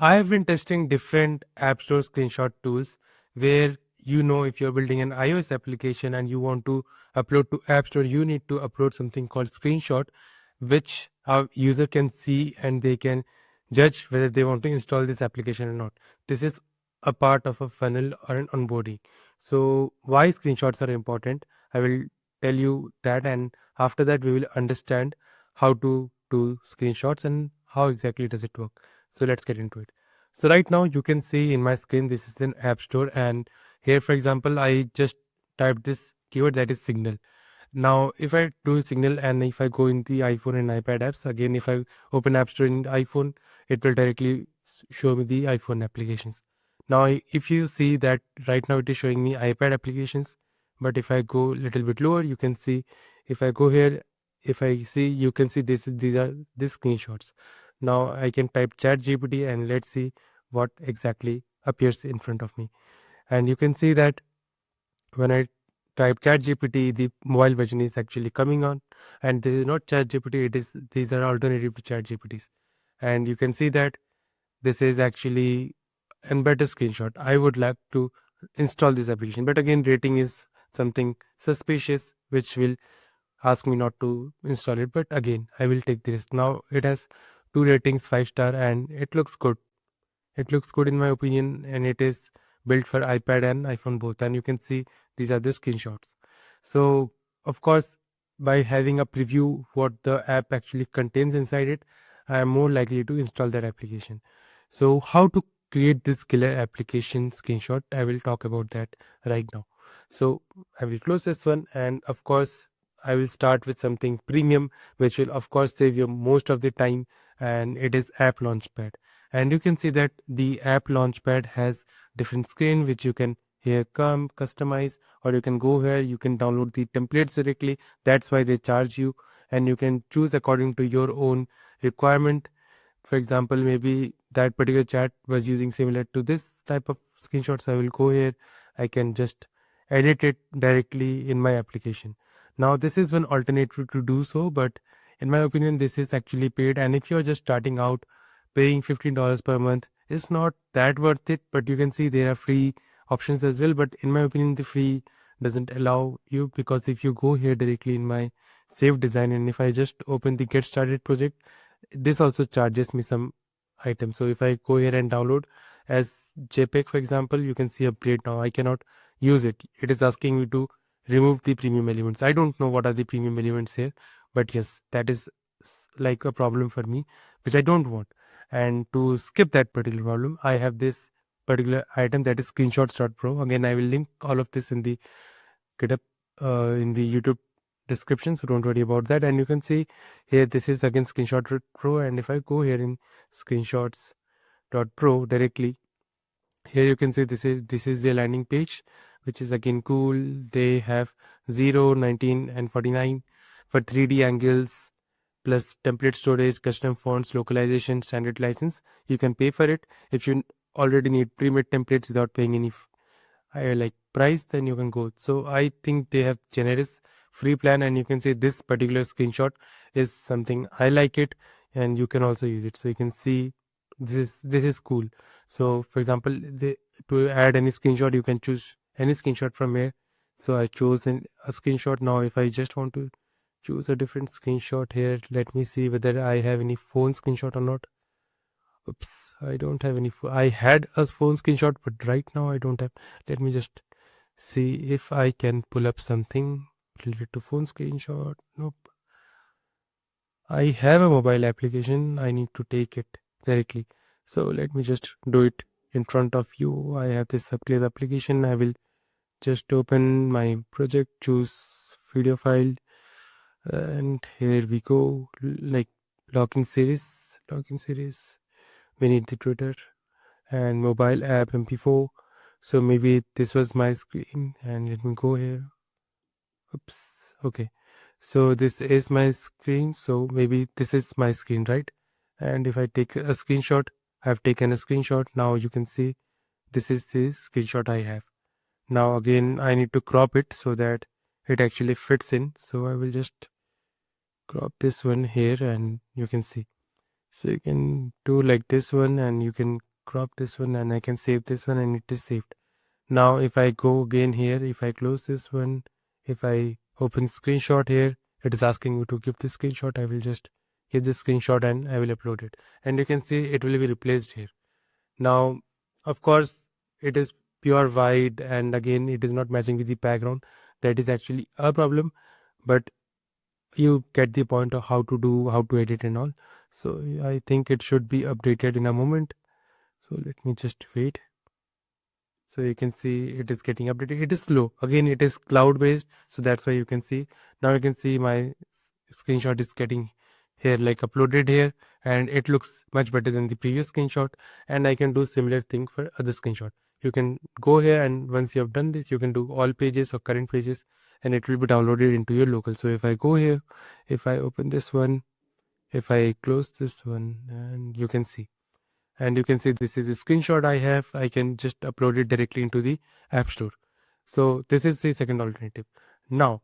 I have been testing different App Store screenshot tools where if you're building an iOS application and you want to upload to App Store, you need to upload something called screenshot, which a user can see and they can judge whether they want to install this application or not. This is a part of a funnel or an onboarding. So why screenshots are important, I will tell you that, and after that we will understand how to do screenshots and how exactly does it work. So let's get into it. So right now you can see in my screen this is an app store, and here for example I just typed this keyword, that is signal. Now if I do signal and if I go in the iPhone and iPad apps, again if I open app store in iPhone, it will directly show me the iPhone applications. Now if you see that right now it is showing me iPad applications, but if I go little bit lower, you can see, if I go here, if I see, you can see these are the screenshots. Now I can type ChatGPT and let's see what exactly appears in front of me. And you can see that when I type ChatGPT, the mobile version is actually coming on, and this is not ChatGPT. These are alternative to ChatGPTs, and you can see that this is actually embedded screenshot. I would like to install this application, but again, rating is something suspicious, which will ask me not to install it. But again, I will take the risk. Now it has two ratings, 5 star, and it looks good. It looks good in my opinion, and it is built for iPad and iPhone both. And you can see these are the screenshots. So of course, by having a preview what the app actually contains inside it, I am more likely to install that application. So how to create this killer application screenshot, I will talk about that right now. So I will close this one, and of course I will start with something premium, which will of course save you most of the time, and it is App Launchpad. And you can see that the App Launchpad has different screen which you can here come customize, or you can go here, you can download the templates directly. That's why they charge you, and you can choose according to your own requirement. For example, maybe that particular chat was using similar to this type of screenshots. I will go here, I can just edit it directly in my application. Now this is one alternative to do so, but in my opinion this is actually paid, and if you're just starting out, paying $15 per month is not that worth it. But you can see there are free options as well, but in my opinion the free doesn't allow you, because if you go here directly in my save design, and if I just open the get started project, this also charges me some items. So if I go here and download as JPEG for example, you can see upgrade. Now I cannot use it. It is asking me to remove the premium elements. I don't know what are the premium elements here, but yes, that is like a problem for me, which I don't want. And to skip that particular problem, I have this particular item, that is Screenshots.pro. Again, I will link all of this in the GitHub, in the YouTube description, so don't worry about that. And you can see here this is again Screenshot.pro, and if I go here in Screenshots.pro directly, here you can see this is the landing page, which is again cool. They have 0, 19 and 49 for 3D angles, plus template storage, custom fonts, localization, standard license. You can pay for it. If you already need pre-made templates without paying any like price, then you can go. So I think they have generous free plan, and you can see this particular screenshot is something I like it, and you can also use it. So you can see this is cool. So for example, to add any screenshot, you can choose any screenshot from here. So I chose a screenshot. Now if I just want to choose a different screenshot here, let me see whether I have any phone screenshot or not. Oops, I don't have any. I had a phone screenshot, but right now I don't have. Let me just see if I can pull up something related to phone screenshot. Nope. I have a mobile application. I need to take it directly. So let me just do it in front of you. I have this Upclave application. I will just open my project, choose video file, and here we go. Like login series. We need the Twitter and mobile app MP4. So maybe this was my screen, and let me go here. Oops. Okay. So this is my screen. So maybe this is my screen, right? And if I take a screenshot, I've taken a screenshot. Now you can see this is the screenshot I have. Now again, I need to crop it so that it actually fits in. So I will just crop this one here, and you can see So you can do like this one, and you can crop this one, and I can save this one, and it is saved. Now if I go again here, if I close this one, if I open screenshot here, it is asking me to give the screenshot. I will just give the screenshot and I will upload it. And you can see it will be replaced here. Now, of course, it is pure white, and again, it is not matching with the background. That is actually a problem, but you get the point of how to do, how to edit and all. So I think it should be updated in a moment. So let me just wait. So you can see it is getting updated. It is slow. Again, it is cloud based. So that's why you can see. Now you can see my screenshot is getting here, like uploaded here, and it looks much better than the previous screenshot. And I can do similar thing for other screenshot. You can go here, and once you have done this, you can do all pages or current pages, and it will be downloaded into your local. So if I go here, if I open this one, if I close this one, and you can see, this is a screenshot I have. I can just upload it directly into the App Store. So this is the second alternative. Now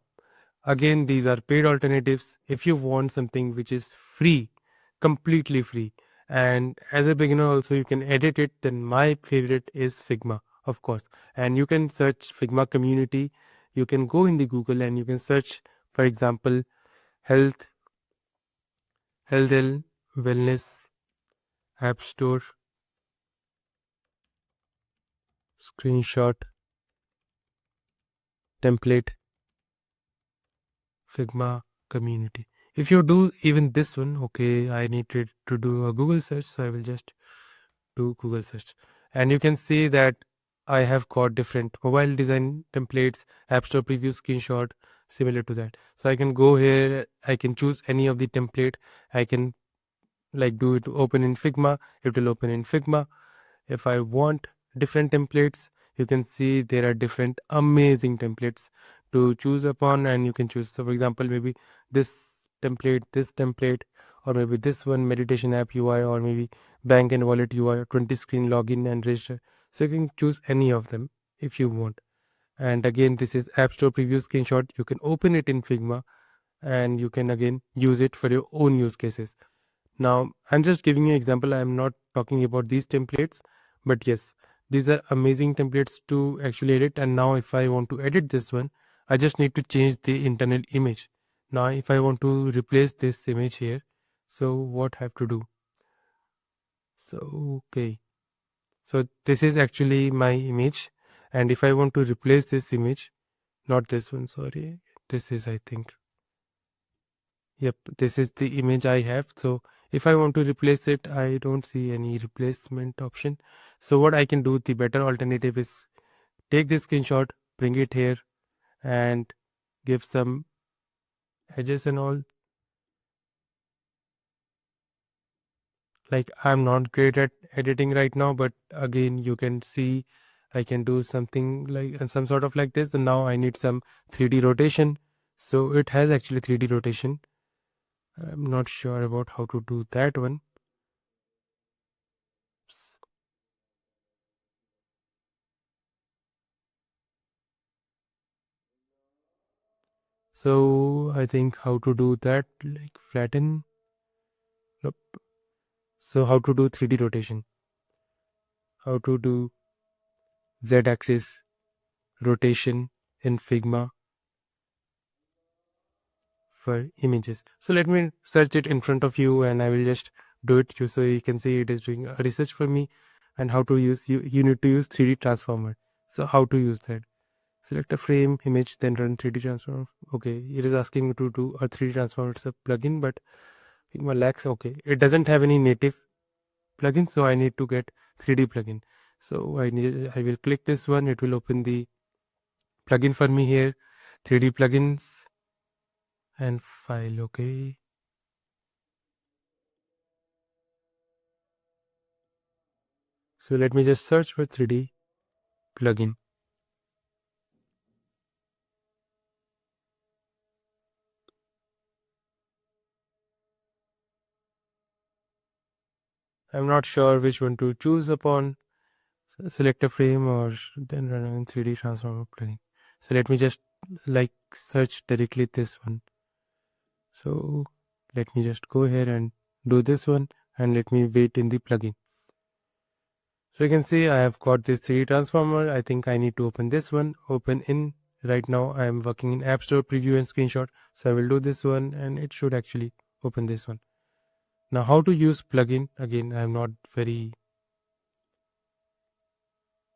again, these are paid alternatives. If you want something which is free, completely free, and as a beginner also you can edit it, then my favorite is Figma, of course. And you can search Figma community. You can go in the Google and you can search, for example, health and wellness App Store screenshot template Figma community. If you do even this one, okay, I need to do a Google search, so I will just do Google search. And you can see that I have got different mobile design templates, App Store preview screenshot, similar to that. So I can go here, I can choose any of the template, I can like do it open in Figma, it will open in Figma. If I want different templates, you can see there are different amazing templates to choose upon, and you can choose. So for example, maybe this template, or maybe this one, meditation app UI, or maybe bank and wallet UI, or 20 screen login and register. So you can choose any of them if you want. And again, this is App Store preview screenshot. You can open it in Figma, and you can again use it for your own use cases. Now, I'm just giving you an example. I'm not talking about these templates, but yes, these are amazing templates to actually edit. And now if I want to edit this one, I just need to change the internal image. Now, if I want to replace this image here, so what I have to do? So, okay. So this is actually my image. And if I want to replace this image, not this one, sorry, this is, I think, yep, this is the image I have. So if I want to replace it, I don't see any replacement option. So what I can do, the better alternative is take this screenshot, bring it here, and give some edges and all. Like, I'm not great at editing right now, but again, you can see I can do something like and some sort of like this. And now I need some 3D rotation. So it has actually 3D rotation. I'm not sure about how to do that one. So I think how to do that, like flatten. Nope. So how to do 3D rotation? How to do Z-axis rotation in Figma for images. So let me search it in front of you, and I will just do it so you can see it is doing a research for me. And how to use you need to use 3D transformer. So how to use that? Select a frame image, then run 3D transform. Okay, it is asking me to do a 3D transform. It's a plugin, but Figma lacks. Okay, it doesn't have any native plugin, so I need to get 3D plugin. So I will click this one. It will open the plugin for me here, 3D plugins and file. Okay, so let me just search for 3D plugin. I'm not sure which one to choose upon. Select a frame or then run in 3D transformer plugin. So let me just like search directly this one. So let me just go here and do this one. and let me wait in the plugin. So you can see I have got this 3D transformer. I think I need to open this one, open in. Right now I am working in App Store preview and screenshot. So I will do this one and it should actually open this one. Now how to use plugin, again I am not very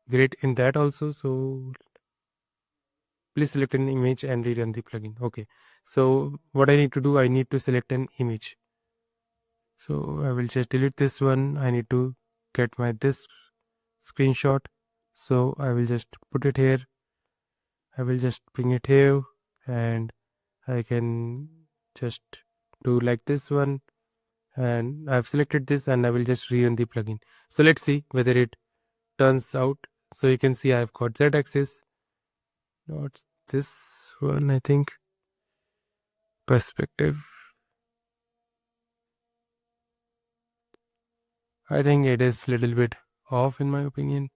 great in that also. So please select an image and rerun the plugin. Okay. So what I need to do, I need to select an image. So I will just delete this one. I need to get my this screenshot. So I will just put it here. I will just bring it here and I can just do like this one, and I've selected this and I will just rerun the plugin. So let's see whether it turns out. So you can see I've got Z axis, not this one, I think. Perspective. I think it is a little bit off in my opinion.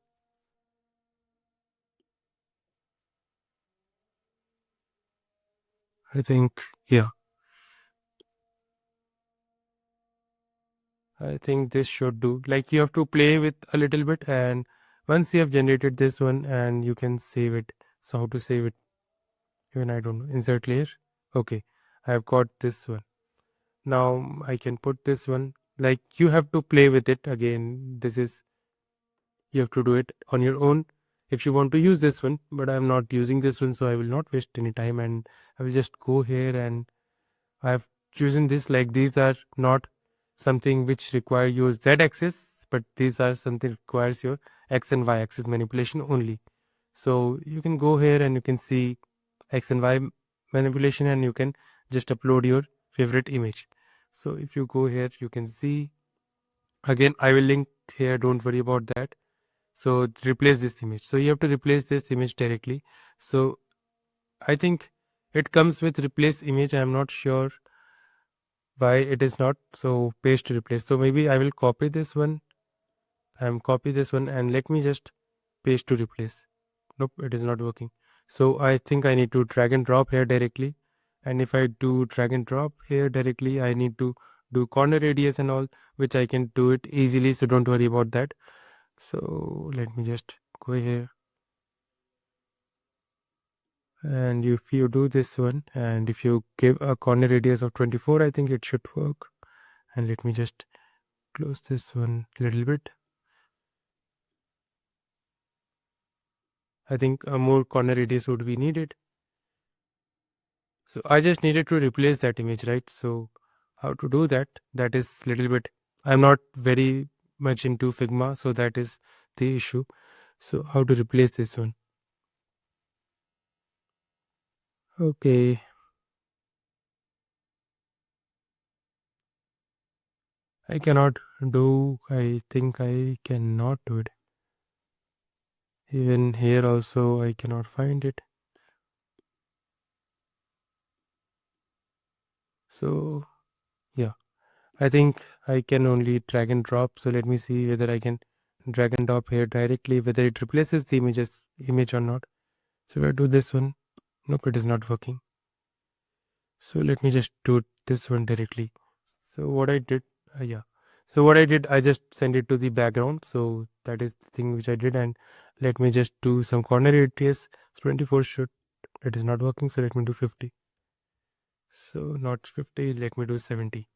I think, yeah, I think this should do. Like you have to play with a little bit, and once you have generated this one and you can save it. So how to save it? Even I don't know. Insert layer. Okay, I've got this one. Now I can put this one. Like you have to play with it again. This is, you have to do it on your own if you want to use this one. But I'm not using this one, so I will not waste any time, and I will just go here and I've chosen this. Like these are not something which require your Z axis, but these are something requires your X and Y axis manipulation only. So you can go here and you can see X and Y manipulation, and you can just upload your favorite image. So if you go here, you can see, again I will link here, don't worry about that. So replace this image. So you have to replace this image directly. So I think it comes with replace image. I'm not sure why it is not. So paste to replace. So maybe I will copy this one. Copy this one and let me just paste to replace. Nope, it is not working. So I think I need to drag and drop here directly. And if I do drag and drop here directly, I need to do corner radius and all, which I can do it easily. So don't worry about that. So let me just go here. And if you do this one, and if you give a corner radius of 24, I think it should work. And let me just close this one a little bit. I think a more corner radius would be needed. So I just needed to replace that image, right? So how to do that? That is little bit, I'm not very much into Figma, so that is the issue. So how to replace this one? Okay. I cannot do, I think I cannot do it. Even here also I cannot find it. So yeah, I think I can only drag and drop. So let me see whether I can drag and drop here directly, whether it replaces the image or not. So if I do this one, nope, it is not working. So let me just do this one directly. So what I did, yeah. So what I did, I just send it to the background. So that is the thing which I did. And let me just do some corner radius. 24 should, it is not working. So let me do 50. So not 50, let me do 70.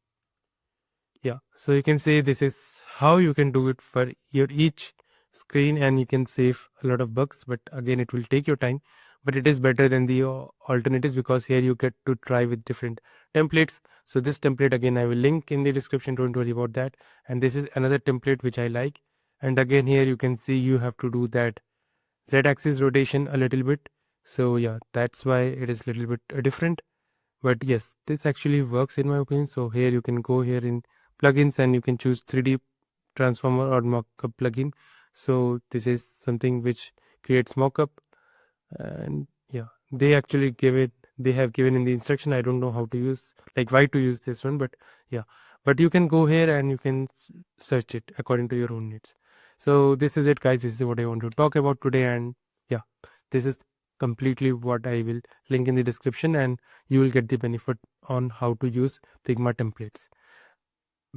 Yeah, so you can say this is how you can do it for your each screen, and you can save a lot of bugs, but again it will take your time, but it is better than the alternatives, because here you get to try with different templates. So this template again I will link in the description, don't worry about that. And this is another template which I like. And again here you can see you have to do that z-axis rotation a little bit. So yeah, that's why it is a little bit different. But yes, this actually works in my opinion. So here you can go here in plugins and you can choose 3D transformer or mockup plugin. So this is something which creates mockup, and yeah, they actually give it, they have given in the instruction. I don't know how to use, like why to use this one, but yeah, but you can go here and you can search it according to your own needs. So this is it guys, this is what I want to talk about today. And yeah, this is completely what I will link in the description, and you will get the benefit on how to use Figma templates.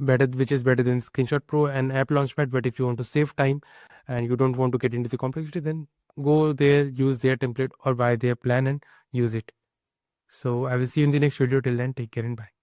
which is better than Screenshot.pro and App Launchpad. But if you want to save time and you don't want to get into the complexity, then go there, use their template or buy their plan and use it. So I will see you in the next video. Till then, take care and bye.